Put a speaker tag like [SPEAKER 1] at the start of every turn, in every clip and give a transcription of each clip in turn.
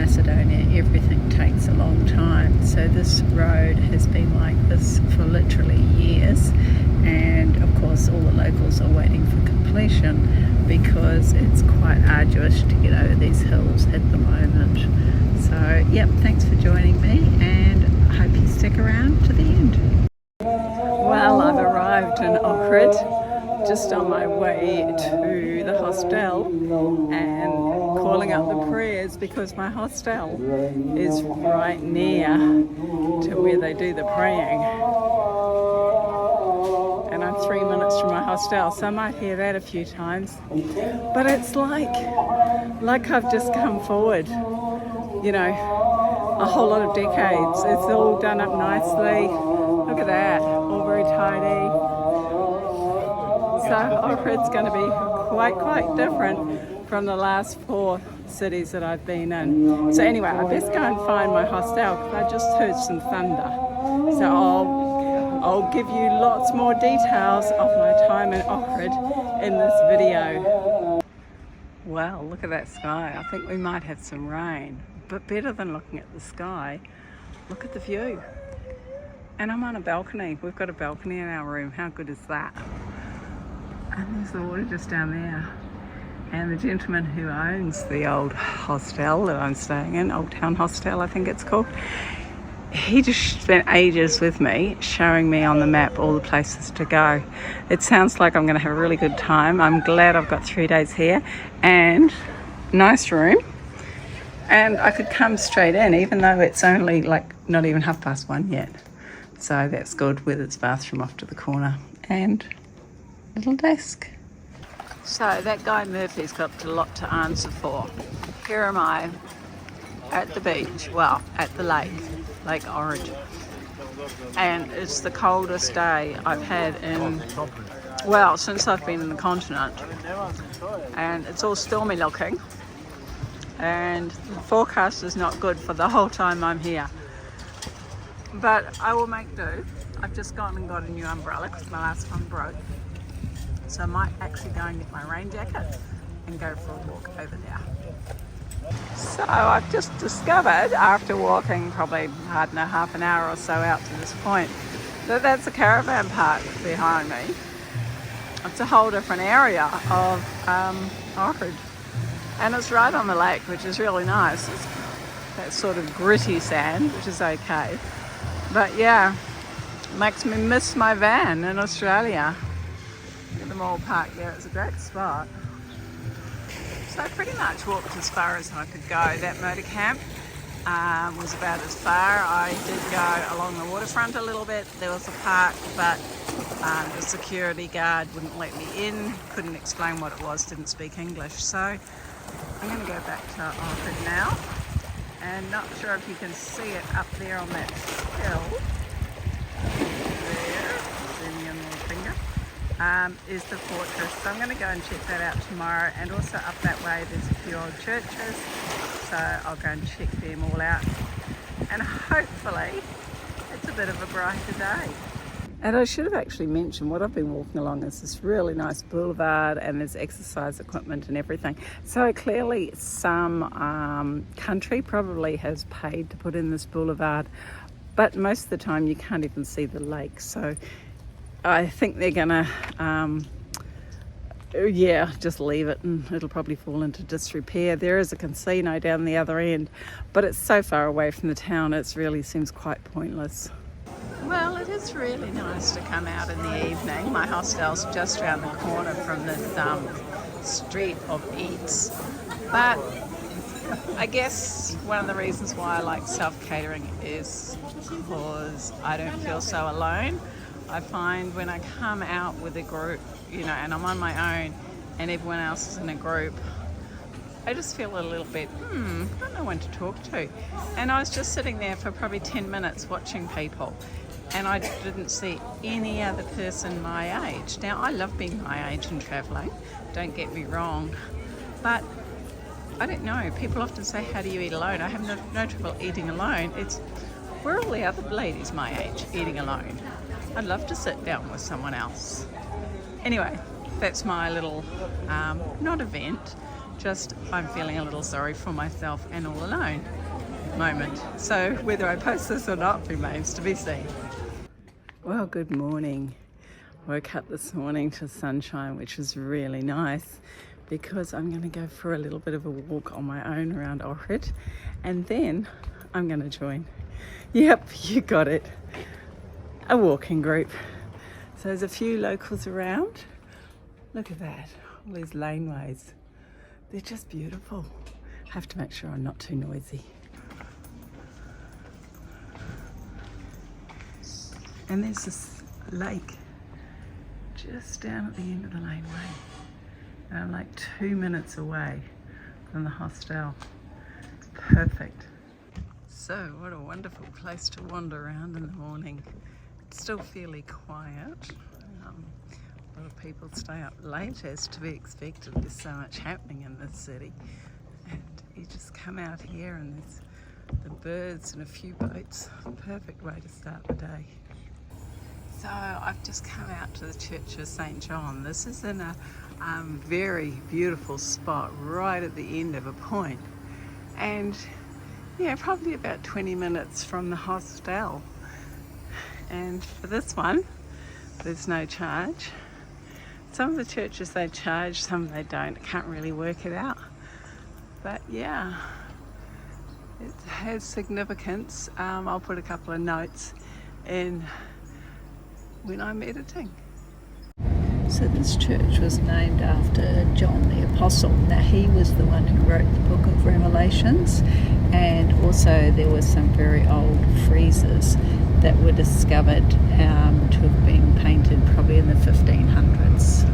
[SPEAKER 1] Macedonia, everything takes a long time. So this road has been like this for literally years, and of course all the locals are waiting for completion because it's quite arduous to get over these hills at the moment. So yep, thanks for joining me, and I hope you stick around to the end. Well, I've arrived in Ohrid, just on my way to the hostel and calling out the prayers because my hostel is right near to where they do the praying. And I'm 3 minutes from my hostel, so I might hear that a few times. But it's like I've just come forward, you know, a whole lot of decades. It's all done up nicely. Look at that, all very tidy. So Ohrid's going to be quite different from the last 4 cities that I've been in. So anyway, I best go and find my hostel because I just heard some thunder. So I'll give you lots more details of my time in Ohrid in this video. Well, look at that sky. I think we might have some rain, but better than looking at the sky, look at the view. And I'm on a balcony. We've got a balcony in our room. How good is that? And there's the water just down there. And the gentleman who owns the old hostel that I'm staying in, Old Town Hostel I think it's called, he just spent ages with me showing me on the map all the places to go. It sounds like I'm going to have a really good time. I'm glad I've got 3 days here and nice room. And I could come straight in even though it's only like not even 1:30 yet. So that's good with its bathroom off to the corner and little desk. So that guy Murphy's got a lot to answer for. Here am I at the beach, well, at the Lake Ohrid. And it's the coldest day I've had since I've been in the continent. And it's all stormy looking. And the forecast is not good for the whole time I'm here. But I will make do. I've just gone and got a new umbrella because my last one broke. So I might actually go and get my rain jacket and go for a walk over there. So I've just discovered, after walking probably, I don't know, half an hour or so out to this point, that that's a caravan park behind me. It's a whole different area of Ohrid. And it's right on the lake, which is really nice. It's that sort of gritty sand, which is okay. But yeah, makes me miss my van in Australia. Look at them all parked there. It's a great spot. So I pretty much walked as far as I could go. That motor camp was about as far. I did go along the waterfront a little bit. There was a park, but the security guard wouldn't let me in. Couldn't explain what it was, didn't speak English. So I'm going to go back to Ohrid now. And not sure if you can see it up there on that hill. There, zooming in little finger. Is the fortress. So I'm going to go and check that out tomorrow, and also up that way there's a few old churches, so I'll go and check them all out, and hopefully it's a bit of a brighter day. And I should have actually mentioned what I've been walking along is this really nice boulevard, and there's exercise equipment and everything. So clearly some country probably has paid to put in this boulevard, but most of the time you can't even see the lake. So I think they're gonna, just leave it, and it'll probably fall into disrepair. There is a casino down the other end, but it's so far away from the town, it really seems quite pointless. Well, it is really nice to come out in the evening. My hostel's just around the corner from this street of eats, but I guess one of the reasons why I like self-catering is because I don't feel so alone. I find when I come out with a group, and I'm on my own and everyone else is in a group, I just feel a little bit, I don't know when to talk to. And I was just sitting there for probably 10 minutes watching people, and I didn't see any other person my age. Now, I love being my age and travelling, don't get me wrong, but I don't know. People often say, how do you eat alone? I have no trouble eating alone. It's, where are all the other ladies my age eating alone? I'd love to sit down with someone else. Anyway, that's my little, not event, I'm feeling a little sorry for myself and all alone moment. So whether I post this or not remains to be seen. Well, good morning. Woke up this morning to sunshine, which is really nice because I'm going to go for a little bit of a walk on my own around Ohrid, and then I'm going to join, yep, you got it, a walking group. So there's a few locals around. Look at that, all these laneways. They're just beautiful. I have to make sure I'm not too noisy. And there's this lake just down at the end of the laneway. And I'm like 2 minutes away from the hostel. It's perfect. So what a wonderful place to wander around in the morning. It's still fairly quiet. A lot of people stay up late, as to be expected. There's so much happening in this city. And you just come out here and there's the birds and a few boats. Perfect way to start the day. So I've just come out to the Church of St. John. This is in a very beautiful spot right at the end of a point. And yeah, probably about 20 minutes from the hostel. And for this one, there's no charge. Some of the churches they charge, some they don't. I can't really work it out. But yeah, it has significance. I'll put a couple of notes in when I'm editing.
[SPEAKER 2] So this church was named after John the Apostle. Now he was the one who wrote the book of Revelations, and also there were some very old friezes that were discovered to have been painted probably in the 1500s.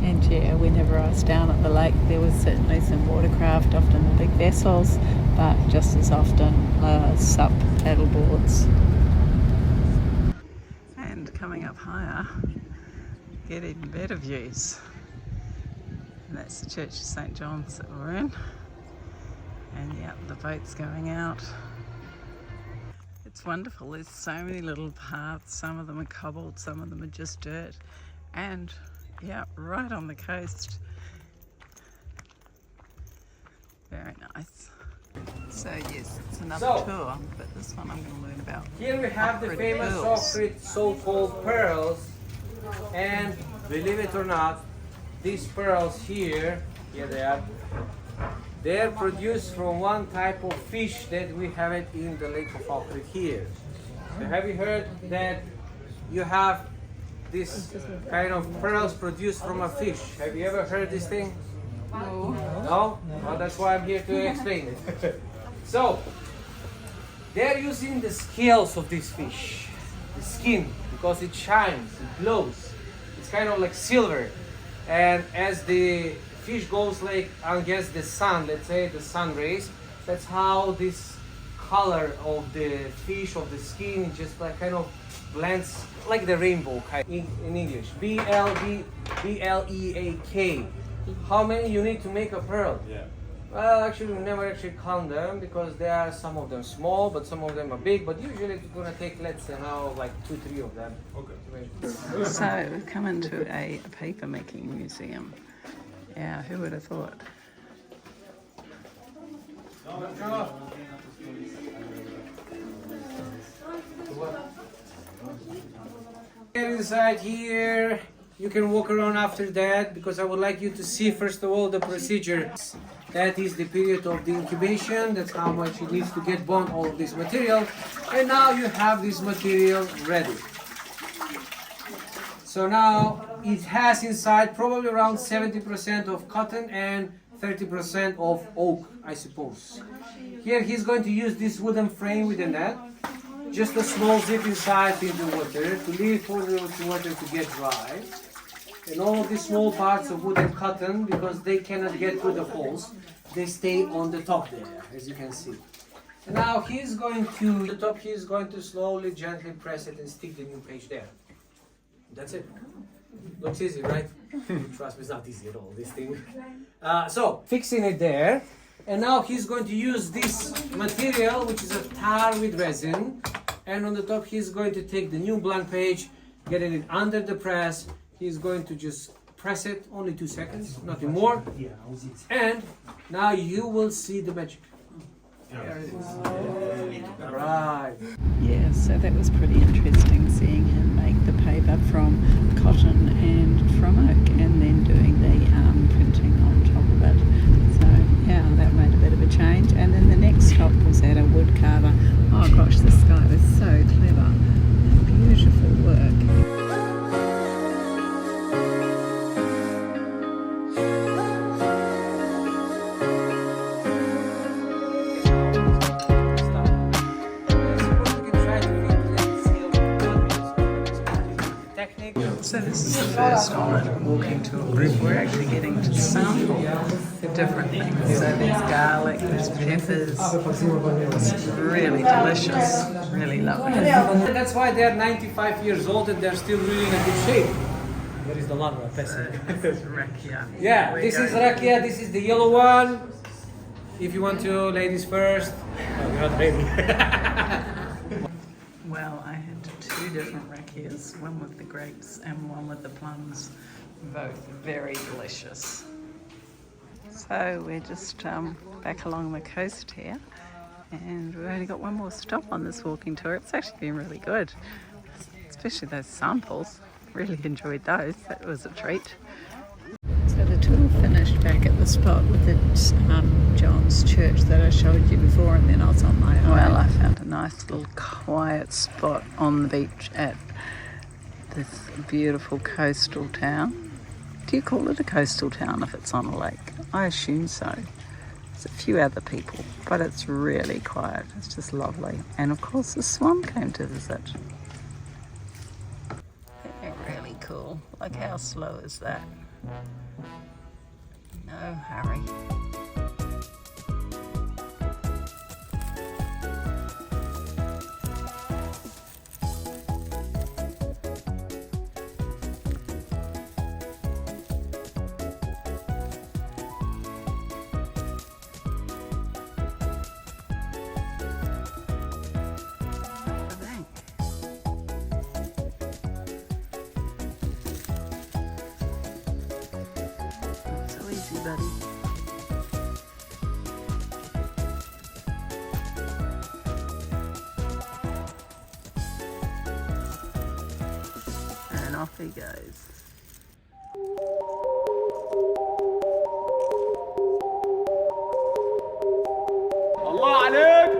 [SPEAKER 2] And yeah, whenever I was down at the lake there was certainly some watercraft, often the big vessels, but just as often sup paddleboards.
[SPEAKER 1] And coming up higher, get even better views. And that's the Church of St. John's that we're in. And yeah, the boat's going out. It's wonderful. There's so many little paths. Some of them are cobbled, some of them are just dirt. And yeah, right on the coast. Very nice. So yes, it's another tour, but this one I'm going to learn about.
[SPEAKER 3] Here we have the famous Ohrid so-called pearls, and believe it or not, these pearls here they are. They're produced from one type of fish that we have it in the lake of Ohrid here. So have you heard that you have this kind of pearls produced from a fish? Have you ever heard this thing?
[SPEAKER 1] No.
[SPEAKER 3] No? Well, that's why I'm here to explain it. So, they're using the scales of this fish, the skin, because it shines, it glows. It's kind of like silver. And as the fish goes like against the sun, let's say the sun rays, that's how this color of the fish, of the skin, just like kind of blends like the rainbow in English. B-L-E-A-K. How many you need to make a pearl? Yeah. Well, actually, we never actually count them because there are some of them small, but some of them are big. But usually it's gonna take, let's say now, like 2-3 of them. Okay.
[SPEAKER 1] So we've come into a paper making museum. Yeah, who would have thought?
[SPEAKER 3] Get inside here. You can walk around after that because I would like you to see first of all the procedure. That is the period of the incubation. That's how much it needs to get bond all of this material. And now you have this material ready. So now it has inside probably around 70% of cotton and 30% of oak, I suppose. Here he's going to use this wooden frame with a net. Just a small zip inside in the water to leave for the water to get dry. And all of these small parts of wood and cotton, because they cannot get through the holes, they stay on the top there, as you can see. And now he's going to, the top, he's going to slowly, gently press it and stick the new page there. That's it. Looks easy, right? Trust me, it's not easy at all, this thing. So, fixing it there. And now he's going to use this material, which is a tar with resin. And on the top, he's going to take the new blank page, getting it under the press. He's going to just press it, only 2 seconds, nothing more. And now you will see the magic. There it is. Right.
[SPEAKER 2] Yeah, so that was pretty interesting seeing him make the paper from cotton and from oak and then doing the printing on top of it. So yeah, that made a bit of a change. And then the next stop was at a wood carver. Oh gosh, this guy was so clever. Beautiful work.
[SPEAKER 1] So this is the first on walking to Ohrid. We're actually getting to sample the different things. So there's garlic, there's peppers. It's really delicious, really lovely.
[SPEAKER 3] That's why they're 95 years old and they're still really in a good shape.
[SPEAKER 4] Where is the lava?
[SPEAKER 1] This is rakia.
[SPEAKER 3] Yeah, this is rakia, this is the yellow one. If you want to, ladies first.
[SPEAKER 4] We're not ready.
[SPEAKER 1] Well, I had 2 different rakias, one with the grapes and one with the plums. Both very delicious. So we're just back along the coast here, and we've only got one more stop on this walking tour. It's actually been really good, especially those samples. Really enjoyed those. That was a treat.
[SPEAKER 2] So the tour finished back at the spot with the John's church that I showed you before, and then I was on my own.
[SPEAKER 1] Well, I found a nice little quiet spot on the beach at this beautiful coastal town. Do you call it a coastal town if it's on a lake? I assume so. There's a few other people, but it's really quiet. It's just lovely. And of course the swan came to visit. They're really cool. Look how slow is that? No hurry. So easy, buddy. And off he goes.
[SPEAKER 3] Allah عليك.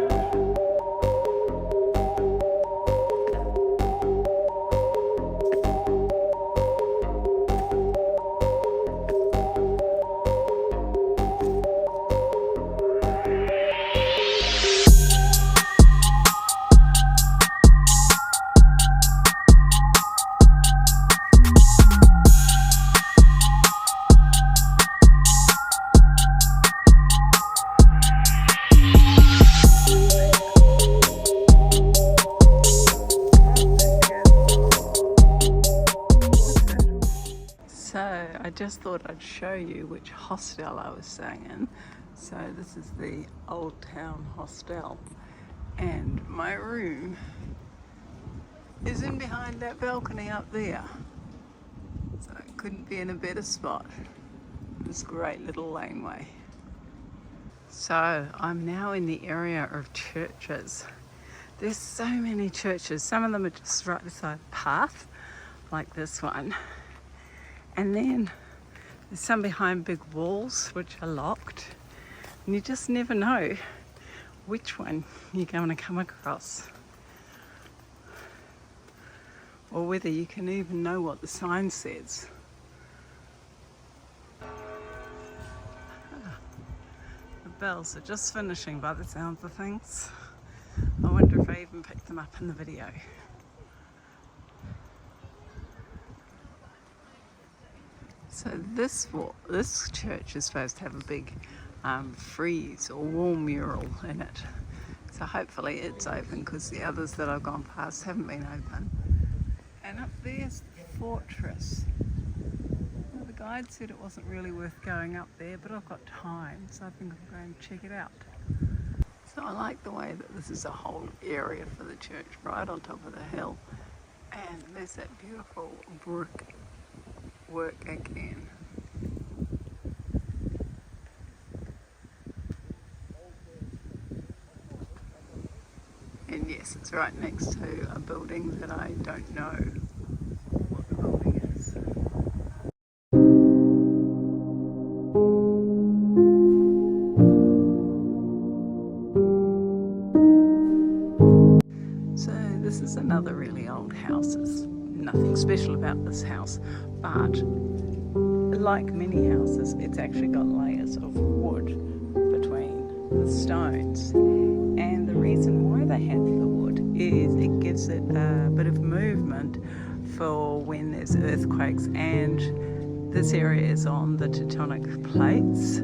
[SPEAKER 1] I just thought I'd show you which hostel I was staying in. So this is the Old Town Hostel, and my room is in behind that balcony up there. So it couldn't be in a better spot. This great little laneway. So I'm now in the area of churches. There's so many churches. Some of them are just right beside a path, like this one. And then there's some behind big walls which are locked, and you just never know which one you're going to come across, or whether you can even know what the sign says. The bells are just finishing by the sounds of things. I wonder if I even picked them up in the video. So this church is supposed to have a big frieze or wall mural in it. So hopefully it's open, because the others that I've gone past haven't been open. And up there's the fortress. Well, the guide said it wasn't really worth going up there, but I've got time, so I think I'll go and check it out. So I like the way that this is a whole area for the church, right on top of the hill. And there's that beautiful brick work again. And yes, it's right next to a building that I don't know what the building is. So this is another really old house. There's nothing special about this house, but like many houses, it's actually got layers of wood between the stones. And the reason why they had the wood is it gives it a bit of movement for when there's earthquakes, and this area is on the tectonic plates,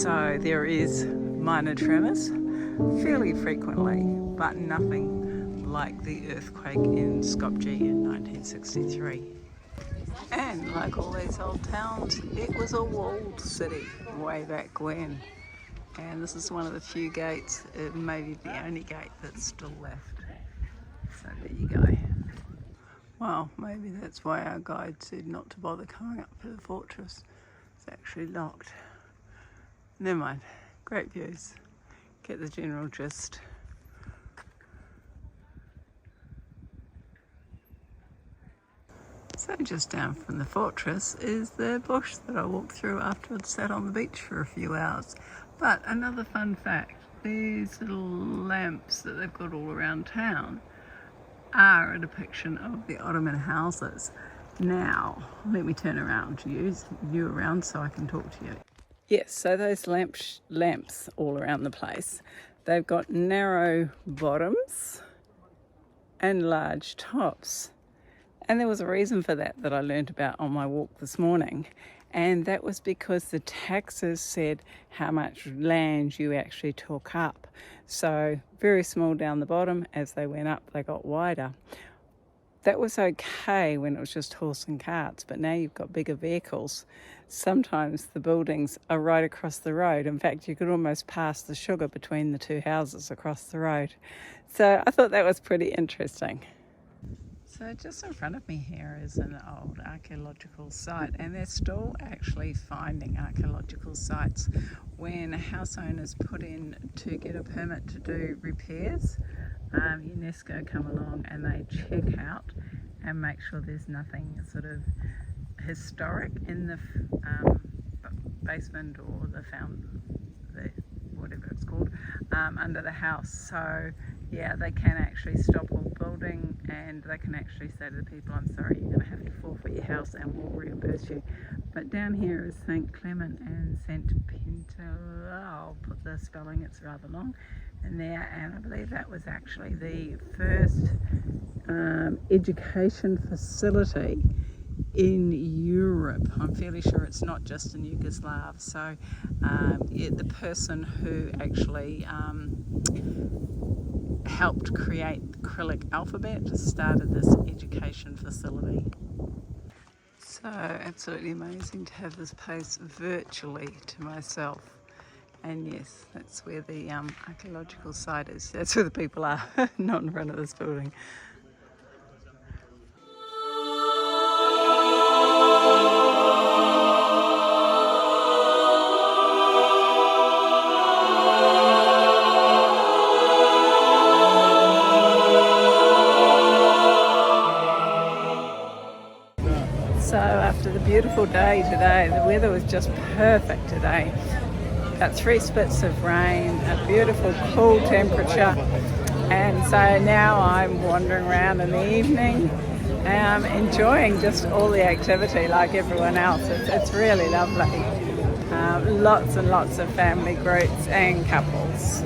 [SPEAKER 1] so there is minor tremors fairly frequently, but nothing like the earthquake in Skopje in 1963. And like all these old towns, it was a walled city way back when. And this is one of the few gates, maybe the only gate that's still left. So there you go. Well, maybe that's why our guide said not to bother coming up to the fortress. It's actually locked. Never mind. Great views. Get the general gist. So just down from the fortress is the bush that I walked through after I'd sat on the beach for a few hours. But another fun fact, these little lamps that they've got all around town are a depiction of the Ottoman houses. Now, let me turn around to you around so I can talk to you. Yes, so those lamps all around the place, they've got narrow bottoms and large tops. And there was a reason for that I learned about on my walk this morning. And that was because the taxes said how much land you actually took up. So very small down the bottom. As they went up, they got wider. That was okay when it was just horse and carts, but now you've got bigger vehicles. Sometimes the buildings are right across the road. In fact, you could almost pass the sugar between the two houses across the road. So I thought that was pretty interesting. So just in front of me here is an old archaeological site, and they're still actually finding archaeological sites. When house owners put in to get a permit to do repairs, UNESCO come along and they check out and make sure there's nothing sort of historic in the basement or the whatever it's called, under the house. So yeah, they can actually stop all building, and they can actually say to the people, I'm sorry, you're going to have to forfeit your house and we'll reimburse you. But down here is St. Clement and St. Pinto. I'll put the spelling, it's rather long, in there, and I believe that was actually the first education facility in Europe. I'm fairly sure it's not just in Yugoslav. So the person who actually helped create the Cyrillic alphabet started this education facility. So absolutely amazing to have this place virtually to myself. And yes, that's where the archaeological site is. That's where the people are, not in front of this building. So after the beautiful day today, the weather was just perfect today. About 3 spits of rain, a beautiful cool temperature, and so now I'm wandering around in the evening, enjoying just all the activity like everyone else. It's really lovely. Lots and lots of family groups and couples.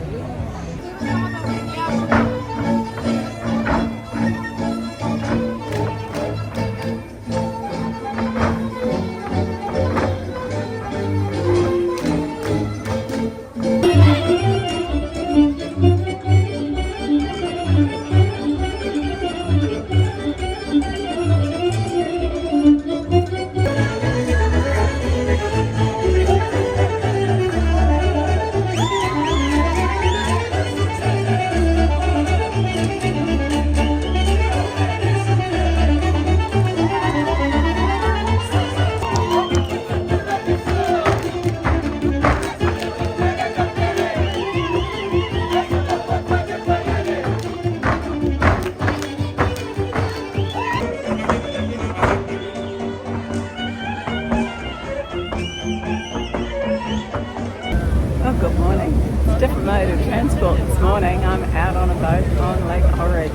[SPEAKER 1] thought this morning. I'm out on a boat on Lake Ohrid.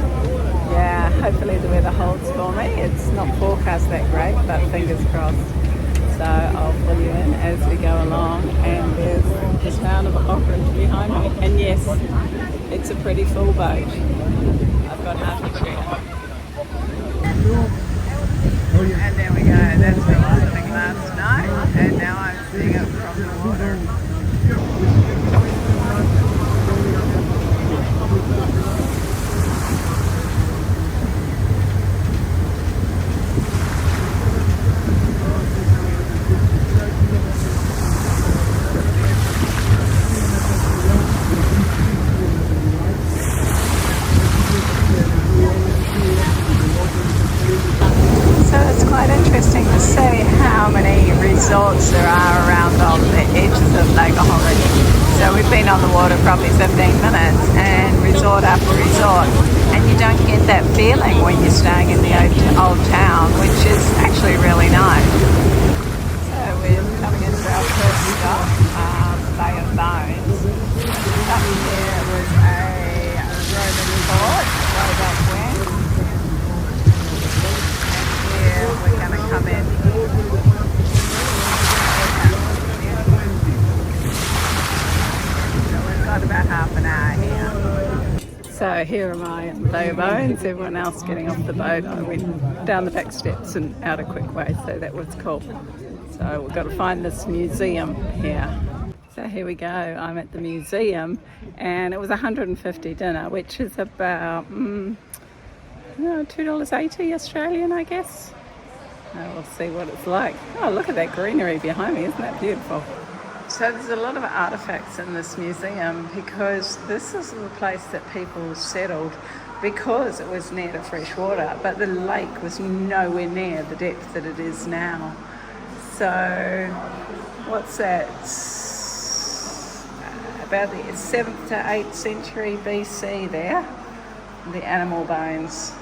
[SPEAKER 1] Yeah, hopefully the weather holds for me. It's not forecast that great, but fingers crossed. So I'll fill you in as we go along. And there's the town of Ohrid behind me. And yes, it's a pretty full boat. I've got half a chair. And there we go. That's where I was sitting last night. And now I'm sitting up from the water. Interesting to see how many resorts there are around on the edges of Lake Ohrid. So we've been on the water probably 15 minutes and resort after resort, and you don't get that feeling when you're staying in the old town, which is actually really nice. So we're coming into our first stop, Bay of Bones. Up here was a Roman fort way back when. We're going to come in. So we've got about half an hour here. So here am I in Bay of Bones, everyone else getting off the boat. I went down the back steps and out a quick way, so that was cool. So we've got to find this museum here. So here we go, I'm at the museum, and it was $150 dinner, which is about $2.80 Australian, I guess. We'll see what it's like. Oh, look at that greenery behind me. Isn't that beautiful? So there's a lot of artifacts in this museum because this is the place that people settled because it was near to fresh water, but the lake was nowhere near the depth that it is now. So what's that? About the 7th to 8th century BC there, the animal bones.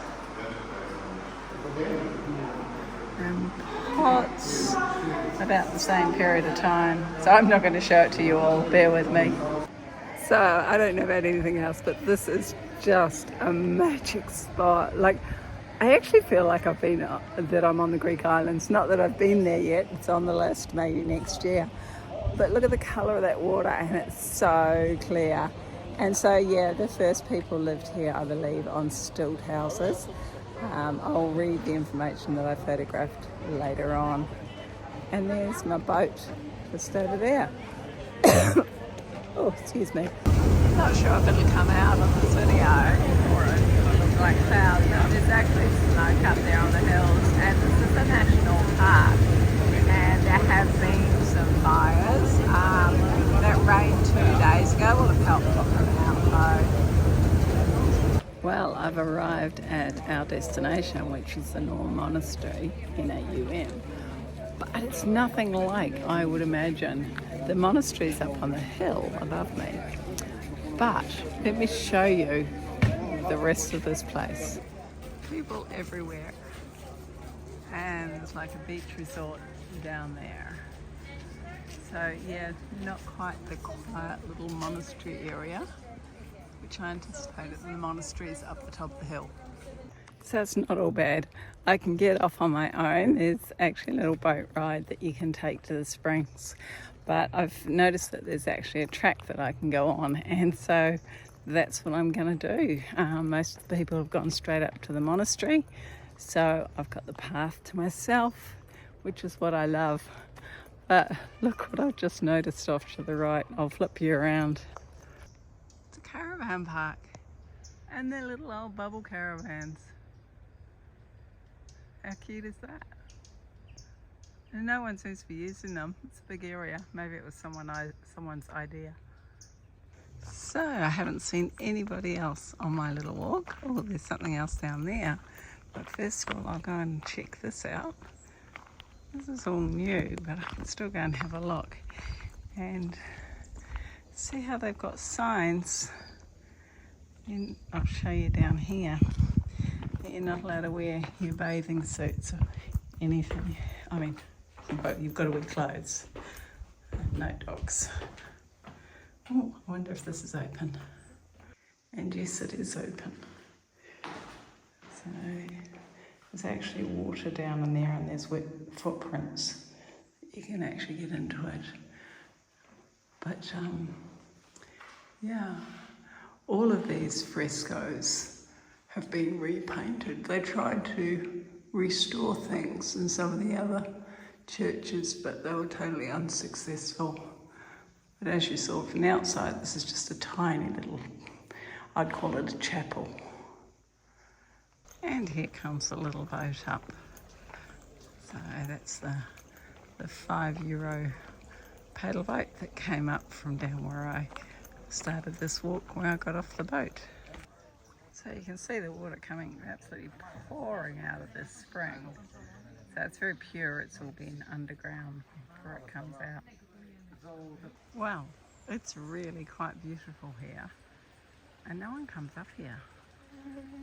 [SPEAKER 1] Pots about the same period of time, so I'm not going to show it to you all, bear with me. So I don't know about anything else, but this is just a magic spot. Like, I actually feel like that I'm on the Greek islands. Not that I've been there yet, it's on the list, maybe next year, but look at the colour of that water, and it's so clear. And so yeah, the first people lived here, I believe, on stilt houses. I'll read the information that I photographed later on. And there's my boat just over there. Oh, excuse me. Not sure if it'll come out on this video or it'll look like clouds, but there's actually smoke up there on the hills, and this is a national park, and there have been some fires. That rained 2 days ago will have helped put them out though. Well, I've arrived at our destination, which is the North Monastery, N-A-U-M. But it's nothing like I would imagine. The monastery's up on the hill above me. But let me show you the rest of this place. People everywhere. And there's like a beach resort down there. So yeah, not quite the quiet little monastery area, which I anticipated. The monastery is up the top of the hill. So it's not all bad. I can get off on my own. There's actually a little boat ride that you can take to the springs. But I've noticed that there's actually a track that I can go on, and so that's what I'm going to do. Most of the people have gone straight up to the monastery, so I've got the path to myself, which is what I love. But look what I've just noticed off to the right. I'll flip you around. It's a caravan park, and they're little old bubble caravans. How cute is that? And no one seems to be using them. It's a big area. Maybe it was someone's idea. So I haven't seen anybody else on my little walk. Oh, there's something else down there. But first of all, I'll go and check this out. This is all new, but I can still go and have a look and see how they've got signs. And I'll show you down here. You're not allowed to wear your bathing suits or anything. I mean, you've got to wear clothes. No dogs. Oh, I wonder if this is open. And yes, it is open. So there's actually water down in there and there's wet footprints. You can actually get into it. But yeah, all of these frescoes have been repainted. They tried to restore things in some of the other churches, but they were totally unsuccessful. But as you saw from the outside, this is just a tiny little, I'd call it a chapel. And here comes the little boat up. So that's the €5 paddle boat that came up from down where I started this walk when I got off the boat. So you can see the water coming absolutely pouring out of this spring. So it's very pure, it's all been underground before it comes out. Well, it's really quite beautiful here. And no one comes up here.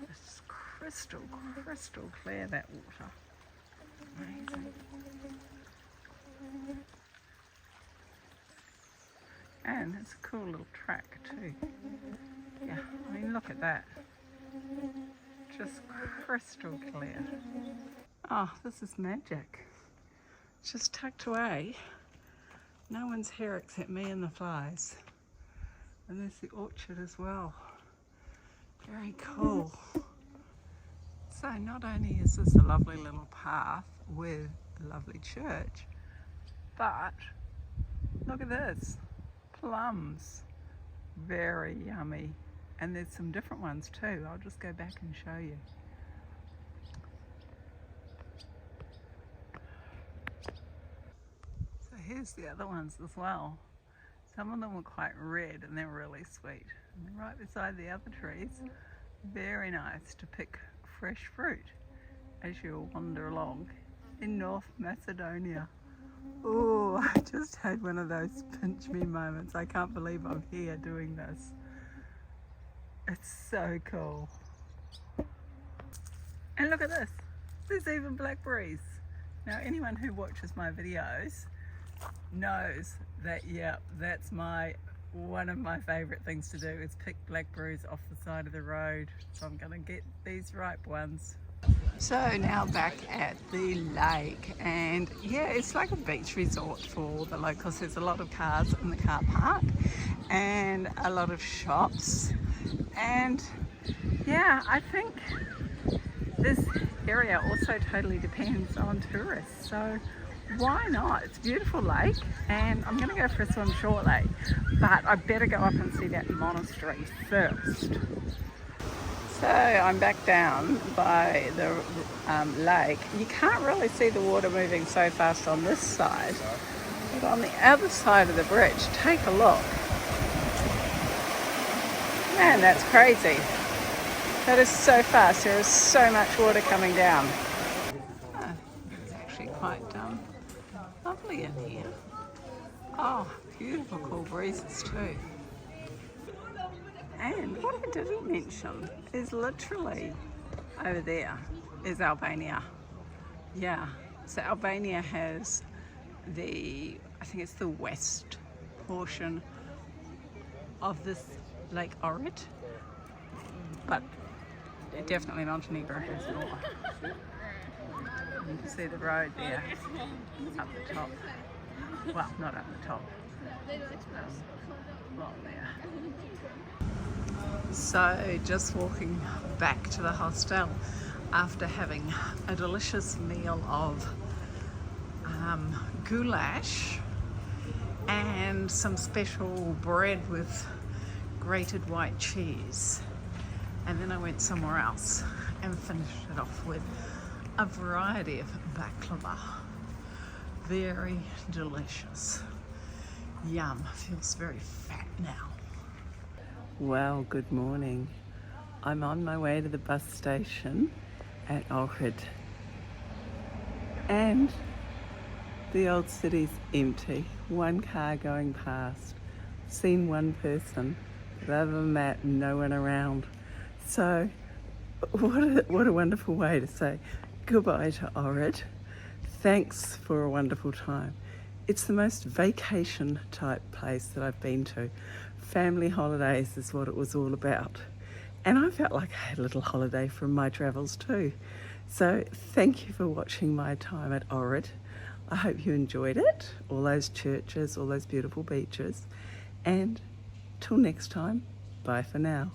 [SPEAKER 1] It's crystal clear, that water. Amazing. And it's a cool little track too. Yeah, I mean, look at that. Just crystal clear. Oh, this is magic. It's just tucked away. No one's here except me and the flies. And there's the orchard as well. Very cool. So not only is this a lovely little path with a lovely church, but look at this, plums, very yummy. And there's some different ones too. I'll just go back and show you. So here's the other ones as well. Some of them were quite red and they're really sweet. And they're right beside the other trees. Very nice to pick fresh fruit as you wander along in North Macedonia. Oh, I just had one of those pinch me moments. I can't believe I'm here doing this. It's so cool. And look at this. There's even blackberries. Now anyone who watches my videos knows that, yeah, that's one of my favourite things to do is pick blackberries off the side of the road. So I'm going to get these ripe ones. So now back at the lake, and yeah, it's like a beach resort for the locals. There's a lot of cars in the car park and a lot of shops, and yeah, I think this area also totally depends on tourists, so why not? It's a beautiful lake, and I'm going to go for a swim shortly, but I better go up and see that monastery first. So I'm back down by the lake. You can't really see the water moving so fast on this side, but on the other side of the bridge, take a look. Man, that's crazy. That is so fast. There is so much water coming down. It's actually quite lovely in here. Oh, beautiful cool breezes too. And what I didn't mention is literally over there is Albania. Yeah, so Albania has I think it's the west portion of this Lake Ohrid, but definitely Montenegro has more. You can see the road there up the top. Well, not up the top. Along there. So just walking back to the hostel after having a delicious meal of goulash and some special bread with grated white cheese, and then I went somewhere else and finished it off with a variety of baklava. Very delicious. Yum, feels very fat now. Well, good morning. I'm on my way to the bus station at Ohrid, and the old city's empty. One car going past. Seen one person, but other than that, no one around. So, what a wonderful way to say goodbye to Ohrid. Thanks for a wonderful time. It's the most vacation type place that I've been to. Family holidays is what it was all about. And I felt like I had a little holiday from my travels too. So thank you for watching my time at Ohrid. I hope you enjoyed it, all those churches, all those beautiful beaches. And till next time, bye for now.